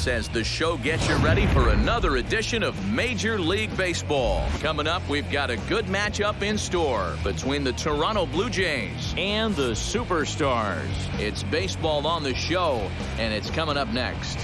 us as the show gets you ready for another edition of Major League Baseball. Coming up, we've got a good matchup in store between the Toronto Blue Jays and the Superstars. It's baseball on the show, and it's coming up next.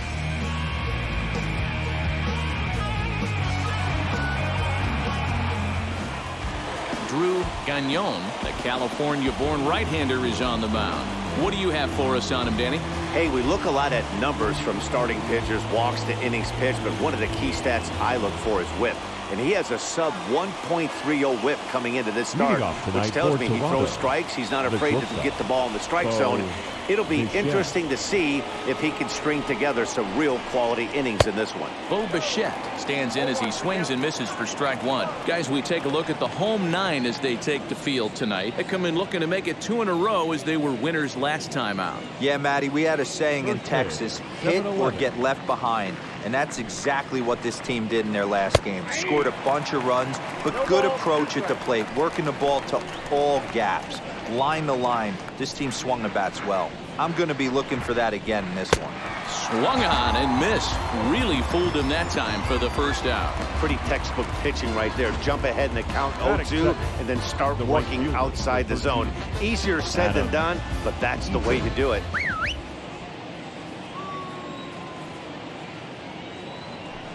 Drew Gagnon, the California-born right-hander, is on the mound. What do you have for us on him, Danny? Hey, we look a lot at numbers from starting pitchers, walks to innings pitched, but one of the key stats I look for is whip. And he has a sub 1.30 whip coming into this start, which tells me he throws strikes. He's not afraid to get the ball in the strike zone. It'll be interesting to see if he can string together some real quality innings in this one. Bo Bichette stands in as he swings and misses for strike one. Guys, we take a look at the home nine as they take the field tonight. They come in looking to make it 2 in a row as they were winners last time out. Yeah, Matty, we had a saying in Texas, hit or get left behind. And that's exactly what this team did in their last game. Scored a bunch of runs, but good approach at the plate, working the ball to all gaps. Line to line, this team swung the bats well. I'm going to be looking for that again in this one. Swung on and missed. Really fooled him that time for the first out. Pretty textbook pitching right there. Jump ahead in the count 0-2 and then start working outside the zone. Easier said than done, but that's the way to do it.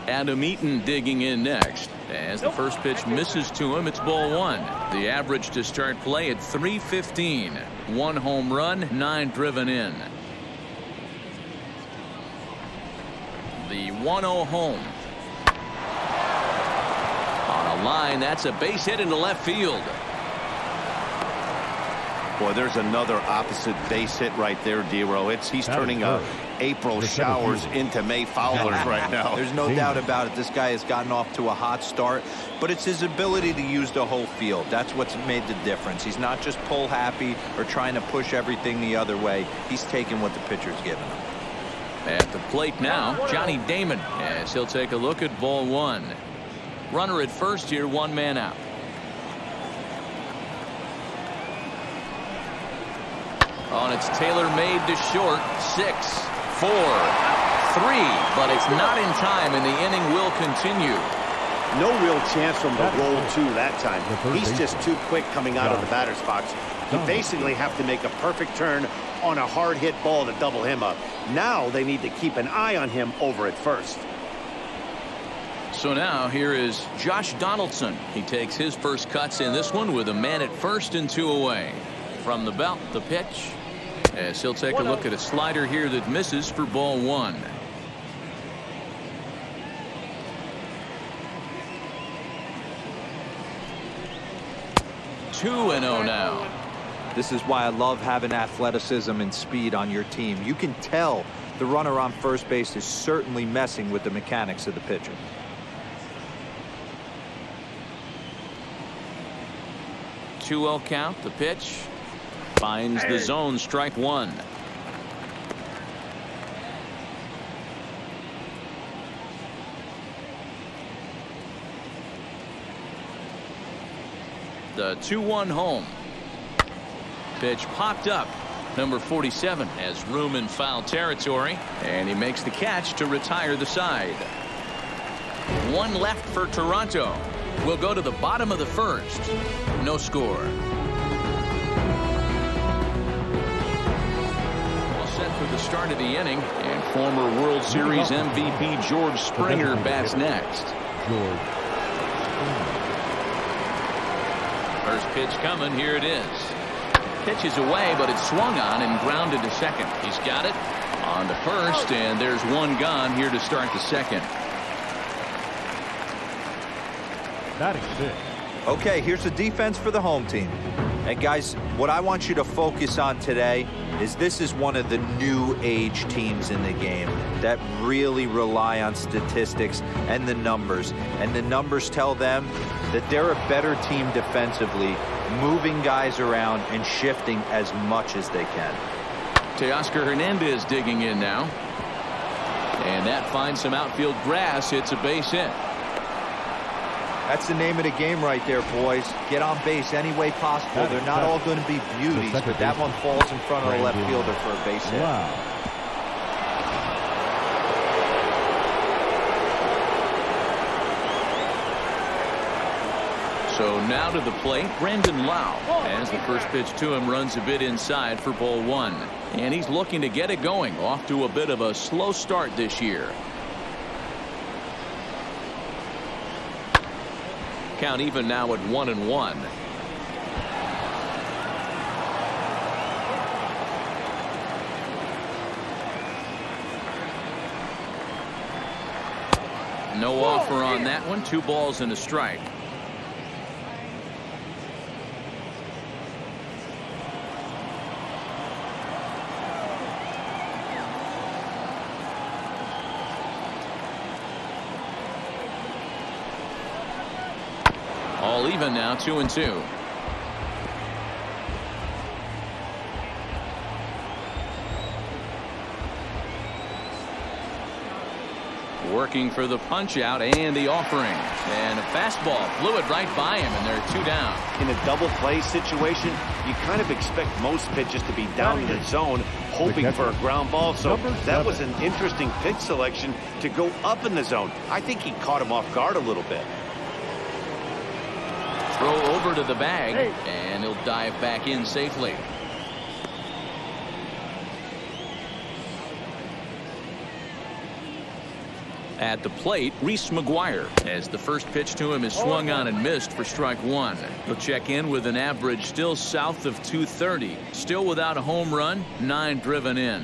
Adam Eaton digging in next. As the first pitch misses to him, it's ball one. The average to start play at .315. 1 home run, 9 driven in. The 1-0 home. On a line, that's a base hit into left field. Boy, there's another opposite base hit right there, D-Row. He's turning April showers into May foulers right now. There's no doubt about it. This guy has gotten off to a hot start, but it's his ability to use the whole field. That's what's made the difference. He's not just pull happy or trying to push everything the other way. He's taking what the pitcher's giving him. At the plate now, Johnny Damon, as he'll take a look at ball one. Runner at first here, 1 man out. On its tailor-made to short. 6, 4, 3, but it's not in time, and the inning will continue. No real chance from the roll two that time. He's just too quick coming out of the batter's box. You basically have to make a perfect turn on a hard hit ball to double him up. Now they need to keep an eye on him over at first. So now here is Josh Donaldson. He takes his first cuts in this one with a man at first and 2 away. From the belt, the pitch, as he'll take a look at a slider here that misses for ball one. Two and 0 now. This is why I love having athleticism and speed on your team. You can tell the runner on first base is certainly messing with the mechanics of the pitcher. 2-0 count, the pitch. Finds the zone, strike one. The 2-1 home. Pitch popped up. Number 47 has room in foul territory, and he makes the catch to retire the side. 1 left for Toronto. We'll go to the bottom of the first. No score. Set for the start of the inning, and former World Series MVP George Springer bats next. First pitch coming, here it is. Pitch is away, but it's swung on and grounded to second. He's got it on to first, and there's 1 gone here to start the second. Okay, here's the defense for the home team. And guys, what I want you to focus on today is this is one of the new age teams in the game that really rely on statistics and the numbers. And the numbers tell them that they're a better team defensively, moving guys around and shifting as much as they can. Teoscar Hernandez digging in now. And that finds some outfield grass. It's a base hit. That's the name of the game right there, boys. Get on base any way possible. They're not all going to be beauties, but that one falls in front of the left fielder for a base hit. So now to the plate, Brandon Lau, as the first pitch to him runs a bit inside for ball one. And he's looking to get it going, off to a bit of a slow start this year. Count even now at 1-1. No offer on that one. 2 balls and a strike. All even now, 2-2. Working for the punch out and the offering, and a fastball blew it right by him, and there are 2 down. In a double play situation, you kind of expect most pitches to be down in the zone, hoping for a ground ball. So that was an interesting pitch selection to go up in the zone. I think he caught him off guard a little bit. Throw over to the bag, and he'll dive back in safely. At the plate, Reese McGuire, as the first pitch to him is swung on and missed for strike 1. He'll check in with an average still south of 230. Still without a home run, 9 driven in.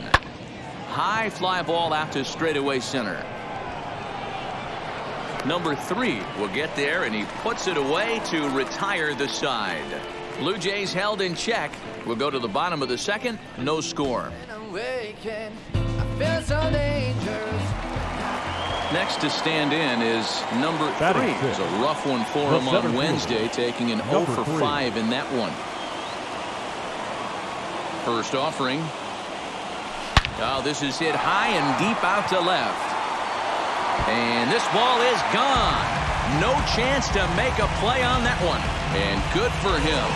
High fly ball out to straightaway center. Number 3 will get there, and he puts it away to retire the side. Blue Jays held in check. We'll go to the bottom of the second. No score. Next to stand in is number 3. It was a rough one for him on Wednesday, taking an 0 for 5 in that one. First offering. Oh, this is hit high and deep out to left. And this ball is gone. No chance to make a play on that one. And good for him.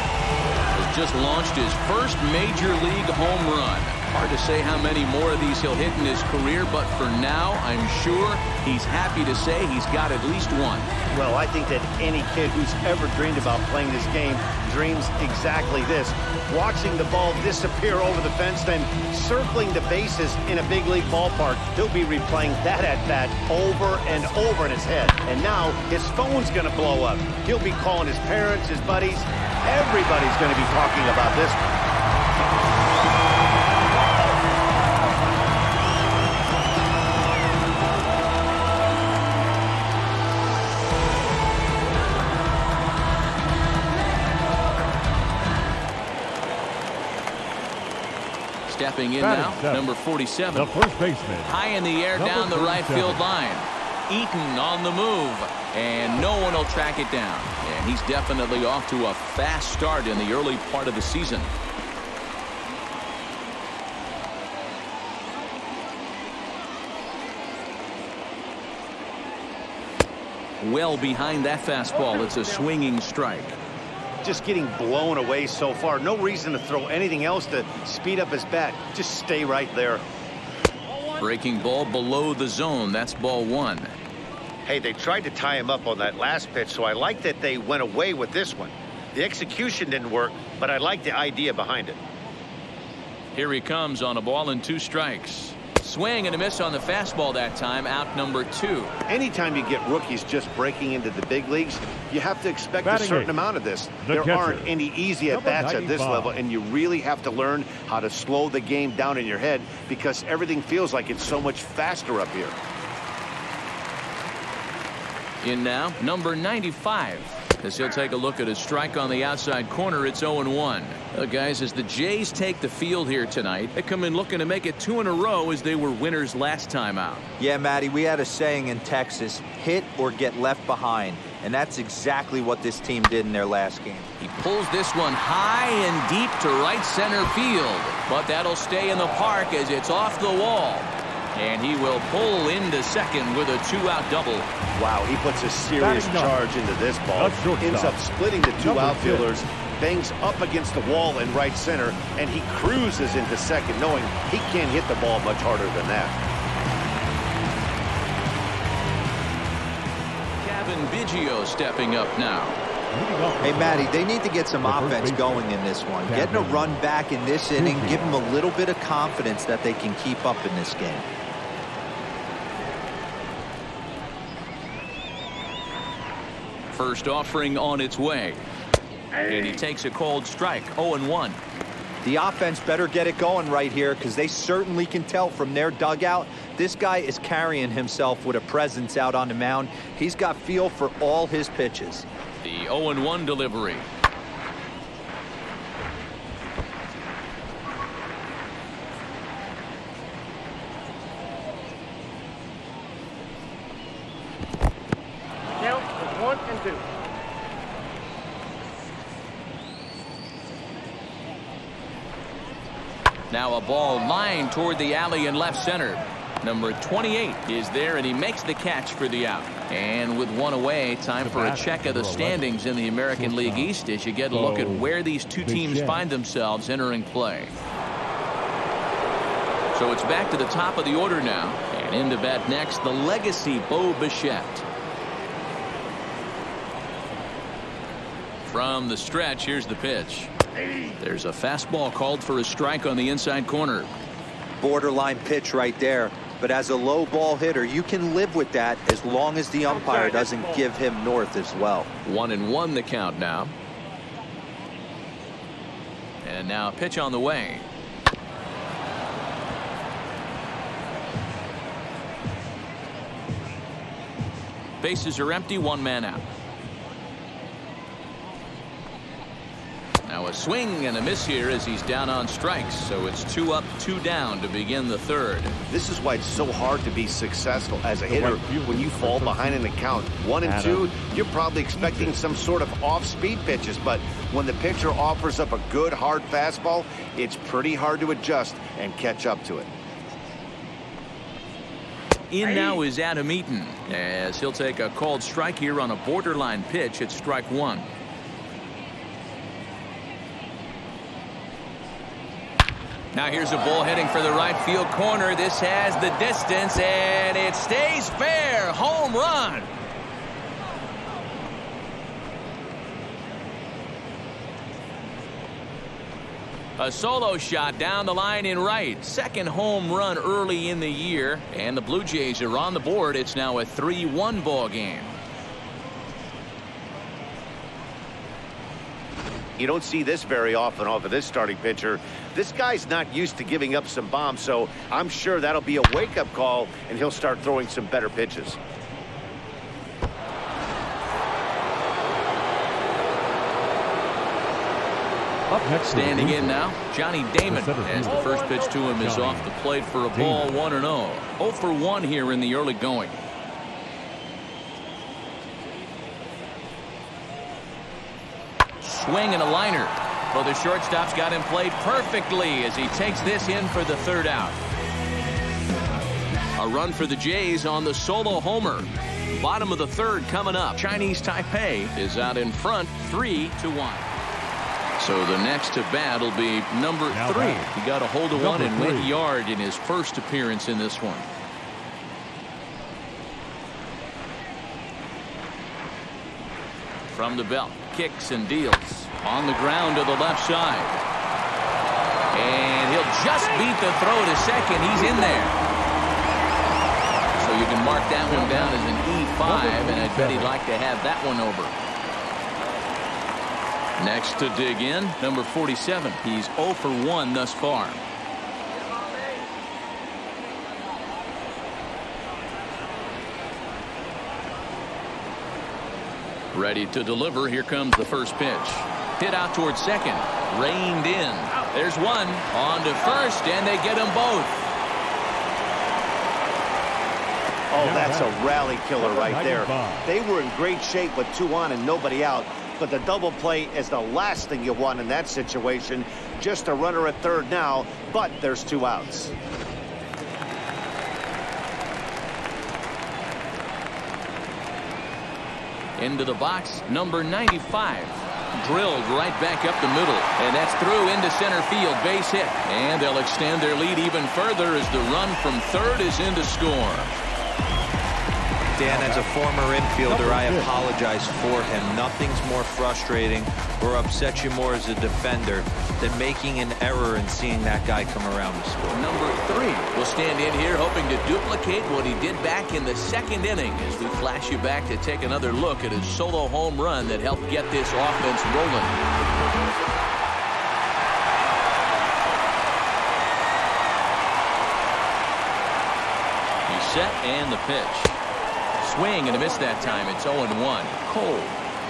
He's just launched his first major league home run. Hard to say how many more of these he'll hit in his career, but for now, I'm sure he's happy to say he's got at least one. Well, I think that any kid who's ever dreamed about playing this game dreams exactly this. Watching the ball disappear over the fence, then circling the bases in a big league ballpark. He'll be replaying that at-bat over and over in his head. And now his phone's going to blow up. He'll be calling his parents, his buddies. Everybody's going to be talking about this one. Stepping in now, number 47. The first baseman. High in the air down the right field line. Eaton on the move, and no one will track it down. And he's definitely off to a fast start in the early part of the season. Well behind that fastball, it's a swinging strike. Just getting blown away so far. No reason to throw anything else to speed up his bat. Just stay right there. Breaking ball below the zone. That's ball 1. Hey, they tried to tie him up on that last pitch, so I like that they went away with this one. The execution didn't work, but I like the idea behind it. Here he comes on a ball and 2 strikes. Swing and a miss on the fastball that time, out number 2. Anytime you get rookies just breaking into the big leagues, you have to expect a certain amount of this. There aren't any easy at-bats at this level, and you really have to learn how to slow the game down in your head because everything feels like it's so much faster up here. In now, number 95. As he'll take a look at a strike on the outside corner, it's 0-1. Guys, as the Jays take the field here tonight, they come in looking to make it 2 in a row as they were winners last time out. Yeah, Matty, we had a saying in Texas, hit or get left behind. And that's exactly what this team did in their last game. He pulls this one high and deep to right center field. But that'll stay in the park as it's off the wall. And he will pull into second with a 2-out double. Wow, he puts a serious charge into this ball. Ends up splitting the 2 outfielders, bangs up against the wall in right center, and he cruises into second, knowing he can't hit the ball much harder than that. Kevin Biggio stepping up now. Hey, Matty, they need to get some offense going in this one. Getting a run back in this inning, give them a little bit of confidence that they can keep up in this game. First offering on its way. And he takes a cold strike, 0-1. The offense better get it going right here because they certainly can tell from their dugout. This guy is carrying himself with a presence out on the mound. He's got feel for all his pitches. The 0-1 delivery. Count is 1 and 2. Now a ball lined toward the alley in left center. Number 28 is there, and he makes the catch for the out. And with one away, time for a check of the standings in the American League East as you get a look at where these two teams find themselves entering play. So it's back to the top of the order now. And in to bat next, the legacy Bo Bichette. From the stretch, here's the pitch. There's a fastball called for a strike on the inside corner. Borderline pitch right there. But as a low ball hitter, you can live with that as long as the umpire doesn't give him north as well. 1-1 the count now. And now a pitch on the way. Bases are empty, one man out. Now a swing and a miss here as he's down on strikes. So it's 2 up, 2 down to begin the third. This is why it's so hard to be successful as a hitter. When you fall behind in the count 1 and 2, you're probably expecting some sort of off-speed pitches. But when the pitcher offers up a good hard fastball, it's pretty hard to adjust and catch up to it. In now is Adam Eaton as he'll take a called strike here on a borderline pitch at strike 1. Now here's a ball heading for the right field corner. This has the distance, and it stays fair. Home run. A solo shot down the line in right. Second home run early in the year, and the Blue Jays are on the board. It's now a 3-1 ball game. You don't see this very often off of this starting pitcher. This guy's not used to giving up some bombs, so I'm sure that'll be a wake-up call, and he'll start throwing some better pitches. Standing in now, Johnny Damon, as the first pitch to him is off the plate for a ball, 1-0. 0 for 1 here in the early going. Swing and a liner. Well, the shortstop's got him played perfectly as he takes this in for the third out. A run for the Jays on the solo homer. Bottom of the third coming up. Chinese Taipei is out in front, 3-1. So the next to bat will be number 3. He got a hold of one and went yard in his first appearance in this one. From the belt, kicks and deals. On the ground to the left side. And he'll just beat the throw to second. He's in there. So you can mark that one down as an E5, and I bet he'd like to have that one over. Next to dig in, number 47. He's 0 for 1 thus far. Ready to deliver. Here comes the first pitch. Hit out towards second. Reined in. There's one. On to first, and they get them both. Oh, that's a rally killer right there. They were in great shape with 2 on and nobody out. But the double play is the last thing you want in that situation. Just a runner at third now, but there's 2 outs. Into the box, number 95. Drilled right back up the middle, and that's through into center field, base hit. And they'll extend their lead even further as the run from third is in to score. Dan, as a former infielder, I apologize for him. Nothing's more frustrating or upsets you more as a defender than making an error and seeing that guy come around to score. Number 3 will stand in here hoping to duplicate what he did back in the second inning as we flash you back to take another look at his solo home run that helped get this offense rolling. He's set and the pitch. Swing and a miss that time. It's 0-1. Cole,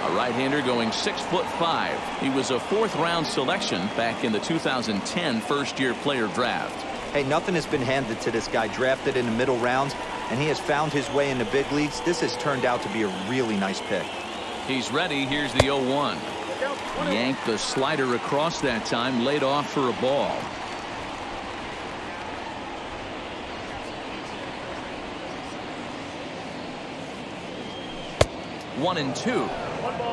a right-hander going 6'5". He was a 4th-round selection back in the 2010 first-year player draft. Hey, nothing has been handed to this guy. Drafted in the middle rounds, and he has found his way in the big leagues. This has turned out to be a really nice pick. He's ready. Here's the 0-1. Yanked the slider across that time. Laid off for a ball. One and two.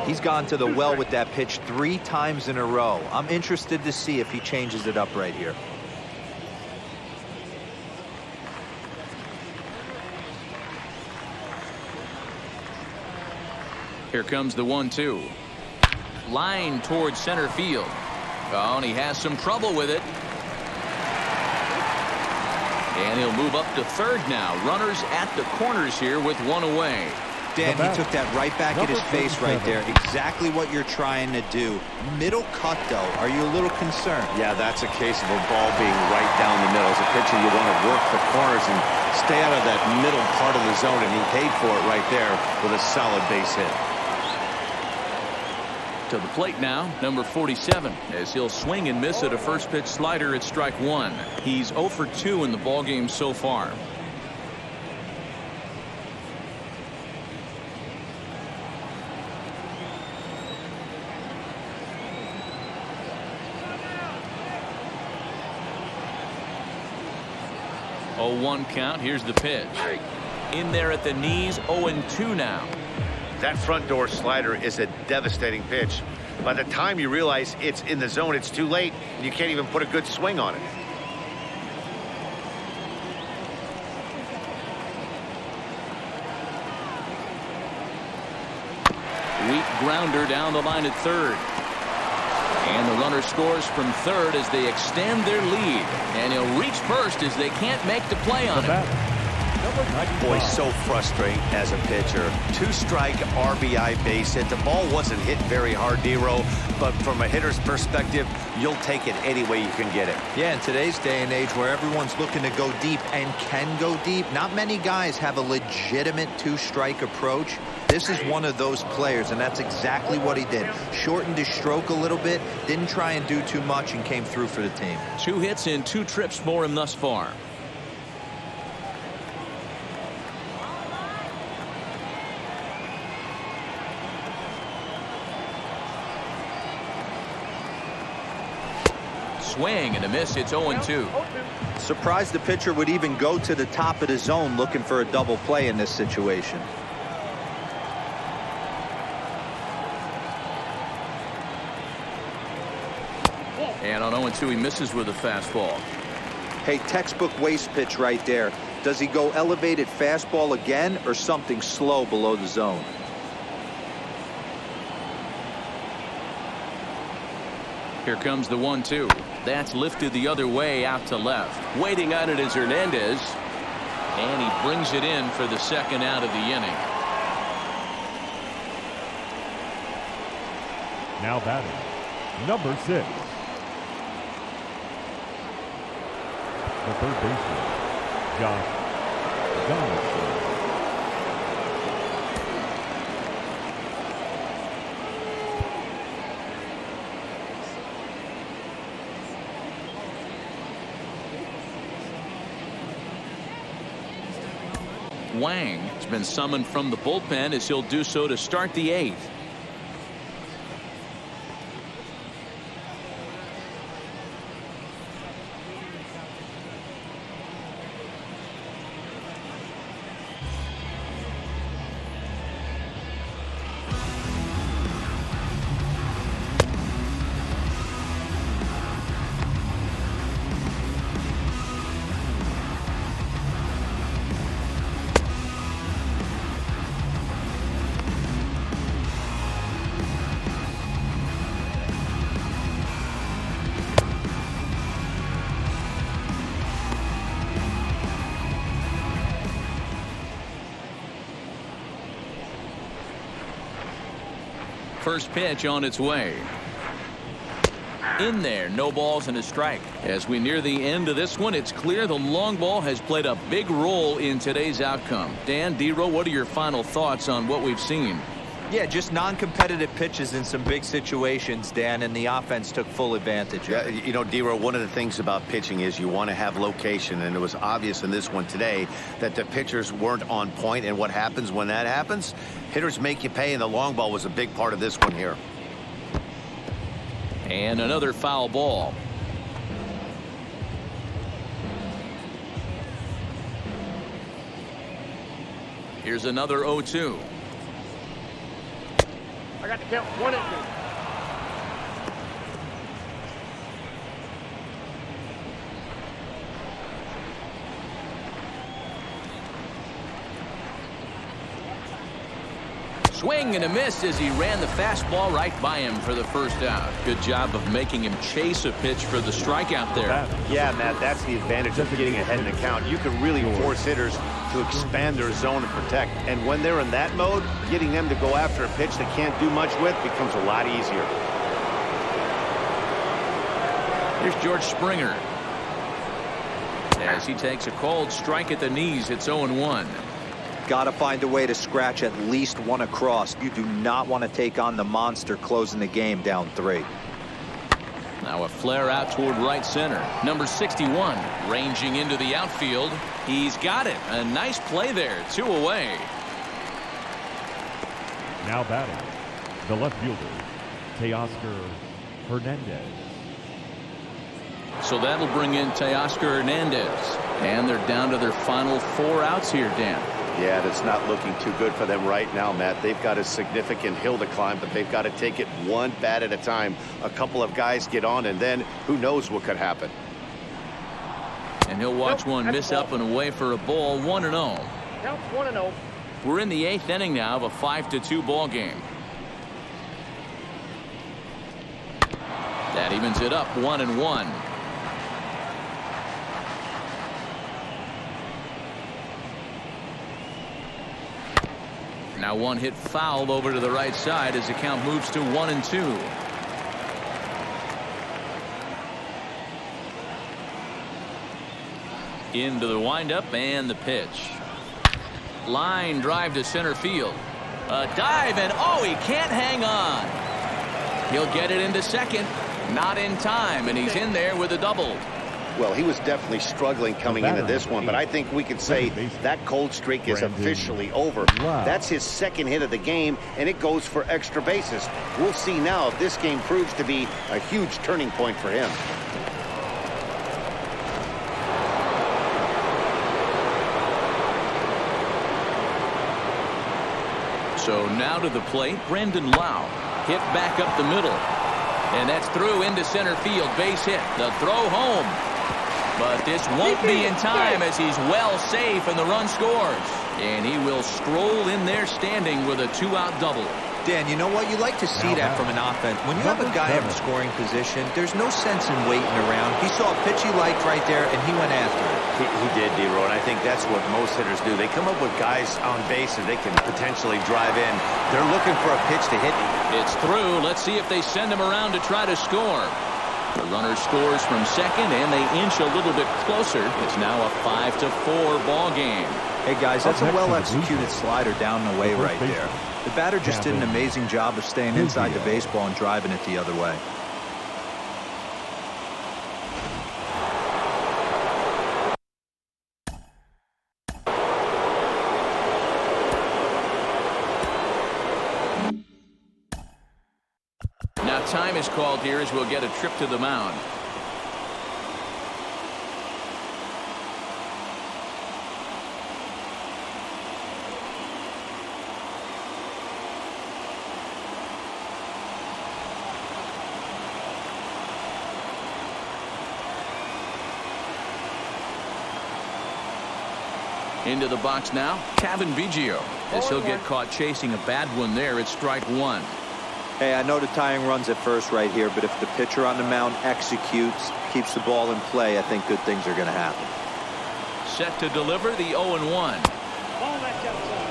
He's gone to the well with that pitch 3 times in a row. I'm interested to see if he changes it up right here. Here comes the 1-2. Line towards center field. Oh, and he has some trouble with it. And he'll move up to third now. Runners at the corners here with 1 away. Dan, he took that right back at his face right there. Exactly what you're trying to do. Middle cut, though. Are you a little concerned? Yeah, that's a case of a ball being right down the middle. As a pitcher, you want to work the corners and stay out of that middle part of the zone, and he paid for it right there with a solid base hit. To the plate now, number 47, as he'll swing and miss at a first pitch slider at strike 1. He's 0 for 2 in the ballgame so far. Oh, 1 count. Here's the pitch. In there at the knees, 0-2 now. That front door slider is a devastating pitch. By the time you realize it's in the zone, it's too late, and you can't even put a good swing on it. Weak grounder down the line at third. And the runner scores from third as they extend their lead. And he'll reach first as they can't make the play on it. Boy, so frustrating as a pitcher. 2-strike RBI base hit. The ball wasn't hit very hard, D-Row, but from a hitter's perspective, you'll take it any way you can get it. Yeah, in today's day and age where everyone's looking to go deep and can go deep, not many guys have a legitimate 2-strike approach. This is one of those players, and that's exactly what he did. Shortened his stroke a little bit, didn't try and do too much, and came through for the team. 2 hits in 2 trips for him thus far. Swing and a miss. It's 0-2. Surprised the pitcher would even go to the top of the zone looking for a double play in this situation. And on 0-2, he misses with a fastball. Hey, textbook waste pitch right there. Does he go elevated fastball again or something slow below the zone? Here comes the 1-2. That's lifted the other way out to left. Waiting on it is Hernandez. And he brings it in for the second out of the inning. Now batting, number 6. The third baseman, Josh Donaldson. Wang has been summoned from the bullpen as he'll do so to start the 8th. First pitch on its way. In there, no balls and a strike. As we near the end of this one, it's clear the long ball has played a big role in today's outcome. Dan, D-Row, what are your final thoughts on what we've seen? Yeah, just non-competitive pitches in some big situations, Dan, and the offense took full advantage. Yeah, you know, D-Row, one of the things about pitching is you want to have location, and it was obvious in this one today that the pitchers weren't on point, and what happens when that happens? Hitters make you pay, and the long ball was a big part of this one here. And another foul ball. Here's another 0-2. I got to count 1 and 2. Swing and a miss as he ran the fastball right by him for the first out. Good job of making him chase a pitch for the strikeout there. Yeah, Matt, that's the advantage of getting ahead in the count. You can really force hitters to expand their zone and protect. And when they're in that mode, getting them to go after a pitch they can't do much with becomes a lot easier. Here's George Springer. As he takes a cold strike at the knees, it's 0-1. Got to find a way to scratch at least one across. You do not want to take on the monster closing the game down 3. Now a flare out toward right center. Number 61 ranging into the outfield. He's got it. A nice play there. 2 away. Now batting, the left fielder, Teoscar Hernandez. So that'll bring in Teoscar Hernandez. And they're down to their final 4 outs here, Dan. Yeah, that's not looking too good for them right now, Matt. They've got a significant hill to climb, but they've got to take it one bat at a time. A couple of guys get on, and then who knows what could happen. And he'll watch one miss up and away for a ball. 1-0. Count 1-0. We're in the 8th inning now of a 5-2 ball game. That evens it up 1-1. Now one hit foul over to the right side as the count moves to 1-2. Into the windup and the pitch. Line drive to center field. A dive and oh, he can't hang on. He'll get it into second. Not in time, and he's in there with a double. Well, he was definitely struggling coming into this one, but I think we could say that cold streak is officially over. That's his 2nd hit of the game, and it goes for extra bases. We'll see now if this game proves to be a huge turning point for him. So now to the plate, Brandon Lau. Hit back up the middle. And that's through into center field. Base hit. The throw home. But this won't be in time as he's well safe and the run scores. And he will stroll in there standing with a 2-out double. Dan, you know what? You like to see that from an offense. When you have a guy in scoring position, there's no sense in waiting around. He saw a pitch he liked right there, and he went after it. He did, D-Row, and I think that's what most hitters do. They come up with guys on base that they can potentially drive in. They're looking for a pitch to hit. It's through. Let's see if they send him around to try to score. The runner scores from second, and they inch a little bit closer. It's now a 5-4 ball game. Hey, guys, that's a well-executed slider down and away right there. The batter just did an amazing job of staying inside the baseball and driving it the other way. Now time is called here as we'll get a trip to the mound. Into the box now, Kevin Biggio, as he'll get caught chasing a bad one there at strike 1. Hey, I know the tying run's at first right here, but if the pitcher on the mound executes, keeps the ball in play, I think good things are going to happen. Set to deliver the 0-1. Ball match outside.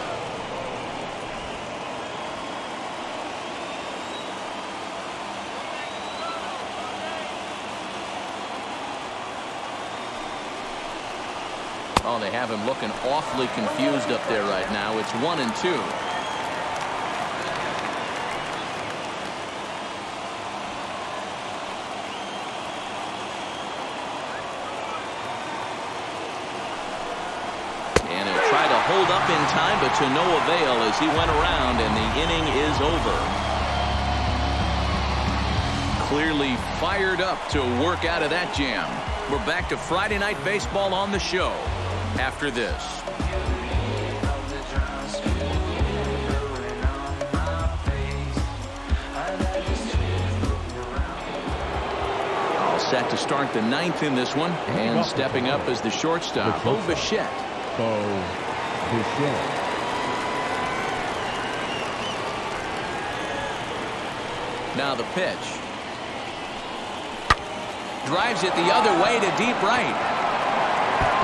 Oh, they have him looking awfully confused up there right now. It's 1-2. And he'll try to hold up in time, but to no avail as he went around, and the inning is over. Clearly fired up to work out of that jam. We're back to Friday Night Baseball on the show after this. All set to start the ninth in this one, and stepping up as the shortstop, Bo Bichette. Now the pitch. Drives it the other way to deep right.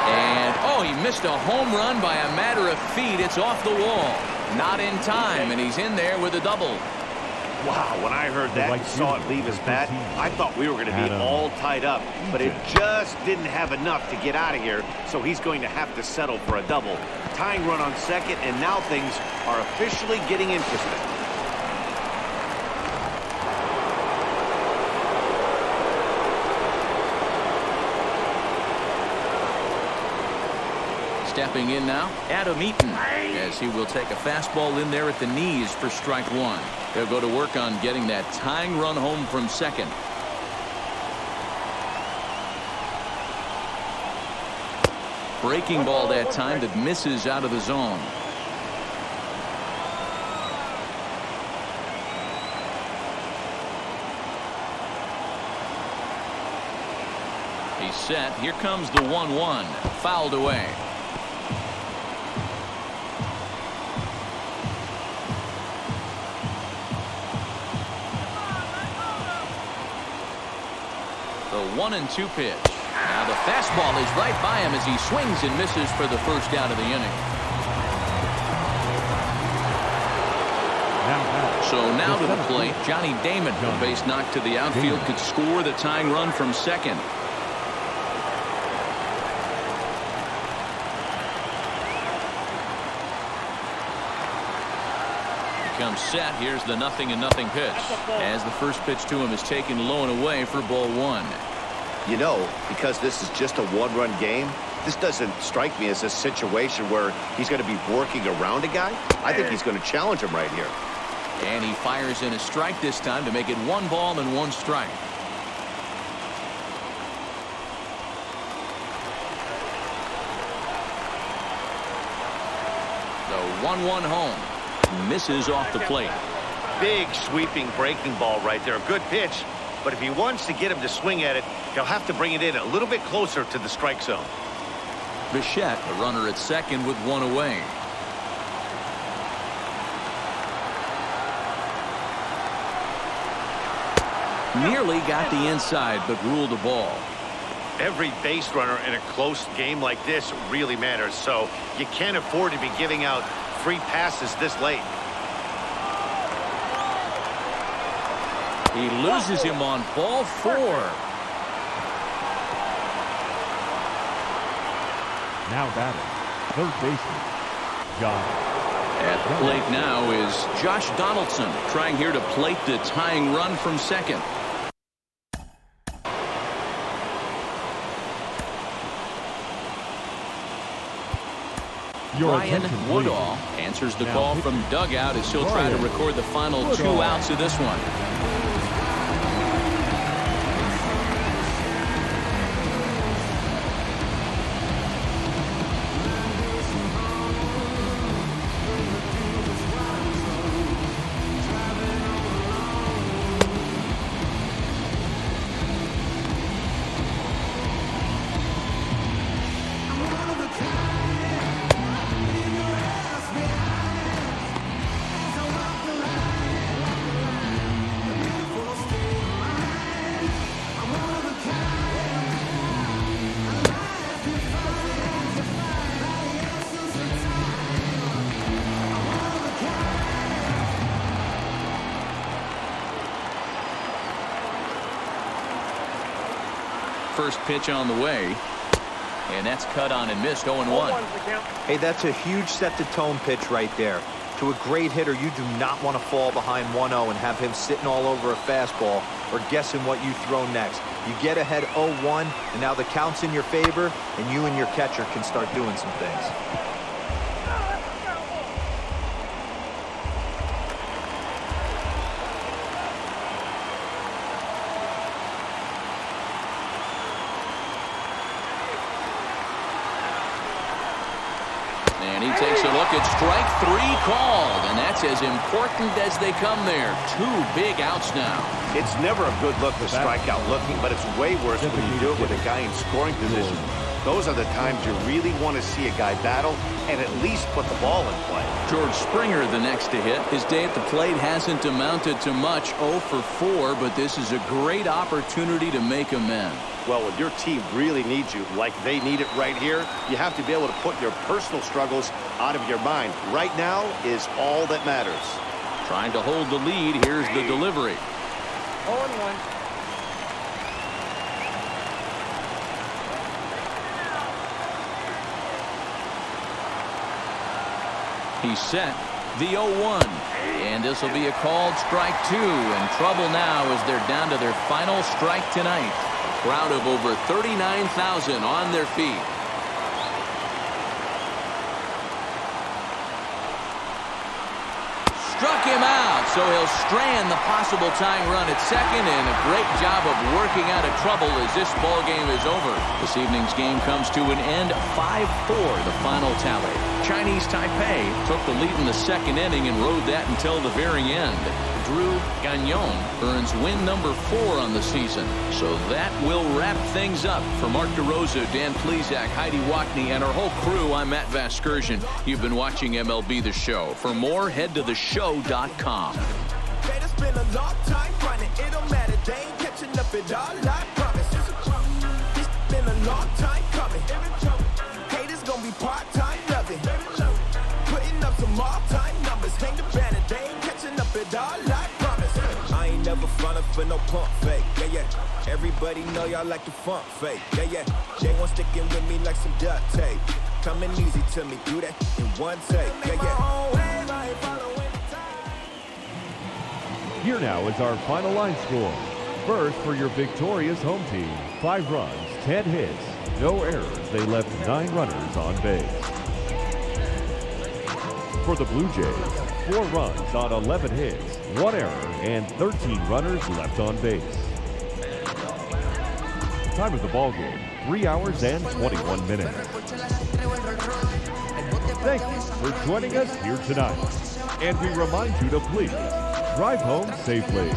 And, oh, he missed a home run by a matter of feet. It's off the wall. Not in time, and he's in there with a double. Wow, when I heard that and saw it leave his bat, I thought we were going to be all tied up. But it just didn't have enough to get out of here, so he's going to have to settle for a double. Tying run on second, and now things are officially getting interesting. Stepping in now, Adam Eaton, as he will take a fastball in there at the knees for strike one. They'll go to work on getting that tying run home from second. Breaking ball that time that misses out of the zone. He's set. Here comes the 1-1. Fouled away. The 1-2 pitch. Now the fastball is right by him as he swings and misses for the first out of the inning. So now to the plate, Johnny Damon, a base knock to the outfield, could score the tying run from second. Comes set. Here's the 0-0 pitch as the first pitch to him is taken low and away for ball one. You know, because this is just a one-run game, this doesn't strike me as a situation where he's going to be working around a guy. I think he's going to challenge him right here. And he fires in a strike this time to make it 1 ball and 1 strike. The 1-1 home. Misses off the plate. Big sweeping breaking ball right there. A good pitch, but if he wants to get him to swing at it, he'll have to bring it in a little bit closer to the strike zone. Bichette, a runner at second with 1 away. Nearly got the inside, but ruled the ball. Every base runner in a close game like this really matters, so you can't afford to be giving out free passes this late. He loses him on ball 4. Now batting, third baseman, Josh. At the plate now is Josh Donaldson, trying here to plate the tying run from second. Brian Woodall answers the call from dugout as he'll try to record the final 2 outs of this one. First pitch on the way. And that's cut on and missed. 0-1. Hey, that's a huge set-the-tone pitch right there. To a great hitter, you do not want to fall behind 1-0 and have him sitting all over a fastball or guessing what you throw next. You get ahead 0-1, and now the count's in your favor, and you and your catcher can start doing some things. And he takes a look at strike 3 called, and that's as important as they come there. 2 big outs now. It's never a good look to strike out looking, but it's way worse when you do it with a guy in scoring position. Those are the times you really want to see a guy battle and at least put the ball in play. George Springer the next to hit. His day at the plate hasn't amounted to much, 0 for 4, but this is a great opportunity to make amends. Well, when your team really needs you, like they need it right here, you have to be able to put your personal struggles out of your mind. Right now is all that matters. Trying to hold the lead. Here's the delivery. 0-1. He's set. The 0-1. And this will be a called strike 2. And trouble now as they're down to their final strike tonight. A crowd of over 39,000 on their feet. Struck him out, so he'll strand the possible tying run at second, and a great job of working out of trouble as this ball game is over. This evening's game comes to an end, 5-4, the final tally. Chinese Taipei took the lead in the second inning and rode that until the very end. Drew Gagnon earns win number 4 on the season. So that will wrap things up. For Mark DeRosa, Dan Plesac, Heidi Wackney, and our whole crew, I'm Matt Vasgersian. You've been watching MLB The Show. For more, head to theshow.com. It's been a long time running. It don't matter. They ain't catching up at all. I promise. It's been a long time coming. Haters gonna be part-time loving. Putting up some all-time numbers. Hang the banner. They ain't catching up at all. I promise. I ain't never frontin' for no pump fake. Yeah. Everybody know y'all like the funk fake. Yeah. They want sticking with me like some duct tape. Coming easy to me. Do that in one take. Yeah. Here now is our final line score. First, for your victorious home team, 5 runs, 10 hits, no errors. They left 9 runners on base. For the Blue Jays, 4 runs on 11 hits, 1 error, and 13 runners left on base. Time of the ball game, 3 hours and 21 minutes. Thank you for joining us here tonight. And we remind you to please drive home safely.